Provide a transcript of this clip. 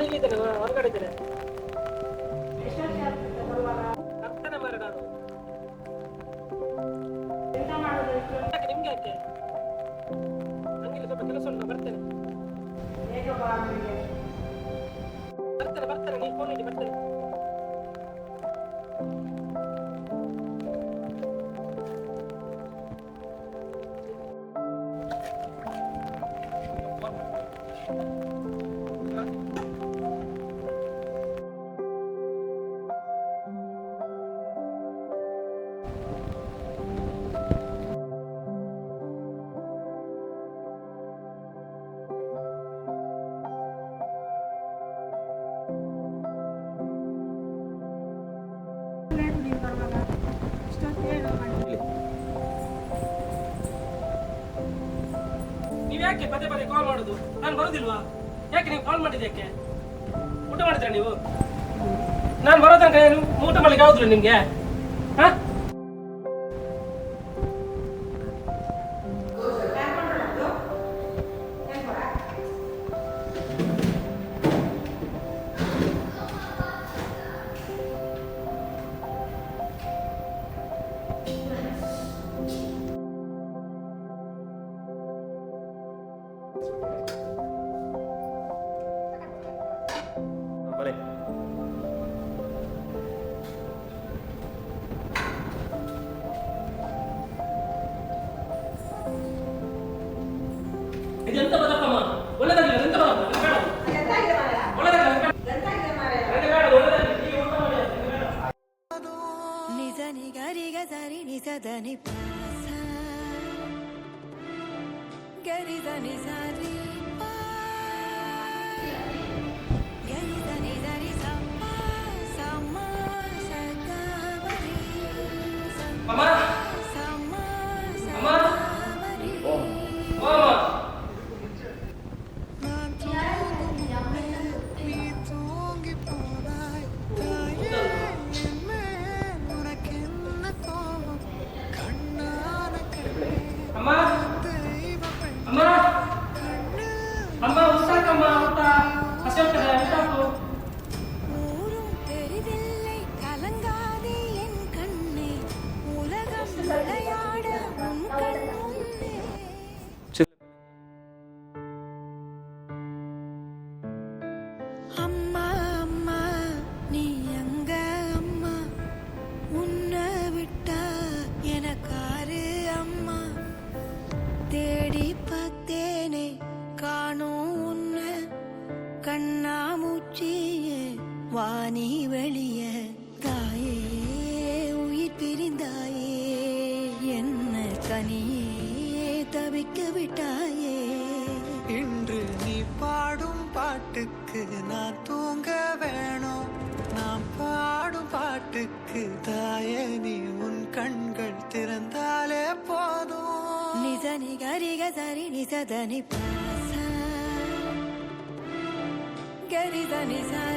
ಇಲ್ಲಿದ್ದೇನೆ, ಹೊರಗಡೆ ಇದ್ದೇನೆ. ಬರ್ತೇನೆ ಮಾರೆ ನಾನು. ಯಾಕೆ ನಿಮ್ಗೆ ಯಾಕೆ? ನಂಗೆ ಸ್ವಲ್ಪ ಕೆಲಸ ಉಂಟು, ಬರ್ತೇನೆ. ಬರ್ತೇನೆ ನೀವು ಫೋನ್ ಇಡಿ, ಬರ್ತೇನೆ. ನೀವು ಯಾಕೆ ಪದೇ ಪದೇ ಕಾಲ್ ಮಾಡುದು? ನಾನು ಬರುದಿಲ್ವಾ? ಯಾಕೆ ನೀವು ಕಾಲ್ ಮಾಡಿದ? ಯಾಕೆ ಊಟ ಮಾಡಿದ್ರ ನೀವು? ನಾನು ಬರೋ ತನಕ ಊಟ ಮಾಡ್ಲಿಕ್ಕೆ ಆಗುದಿಲ್ಲ ನಿಮ್ಗೆ? ಹಾ, ಇದೆಂತ ಬದಕಮ್ಮ? ಒಳ್ಳೆದಾಗಿಲ್ಲ, ಎಂತ ಬದಕ? ನಿಜ ನಿಗರಿಗ ಸರಿ ನಿಸದನಿ ಪಾಸ ಗರಿದನಿ ಸರಿ ಗರಿದನಿ ಸರಿ ಸಮ್ಮ ಸಮ್ಮ ಸಗಮರಿ ಅಮ್ಮ, ಸಮ್ಮ ಅಮ್ಮ, ಸಗಮರಿ ಅಮ್ಮ, ಅಮ್ಮ, ಅಮ್ಮ, ಉಸಾಕಮ್ಮ, ಊಟ ಹಸಿ ಹೋಗ್ತದೆ, ಊಟ ಹಾಕು. ஊரும் பெரிதில்லை கலங்காதே என் கண்ணே உலகம் விளையாட உன் கண் முன்னே அம்மா அம்மா நீ எங்க அம்மா உன்னை விட்டா எனக்காரு அம்மா தேடி பார்த்தேனே காணோம் உன்னை கண்ணாமூச்சியே வாணி வெளிய தாயே உயிர் பிரிந்தாயே என்ன கனியே தவிக்க விட்டாயே இன்று நீ பாடும் பாட்டுக்கு நான் தூங்க வேணும் நான் பாடும் பாட்டுக்கு தாயே நீ உன் கண்கள் திறந்தாலே போதும் நிஜ நிகரிக சரி நிசதனி பாச கரிதனி சரி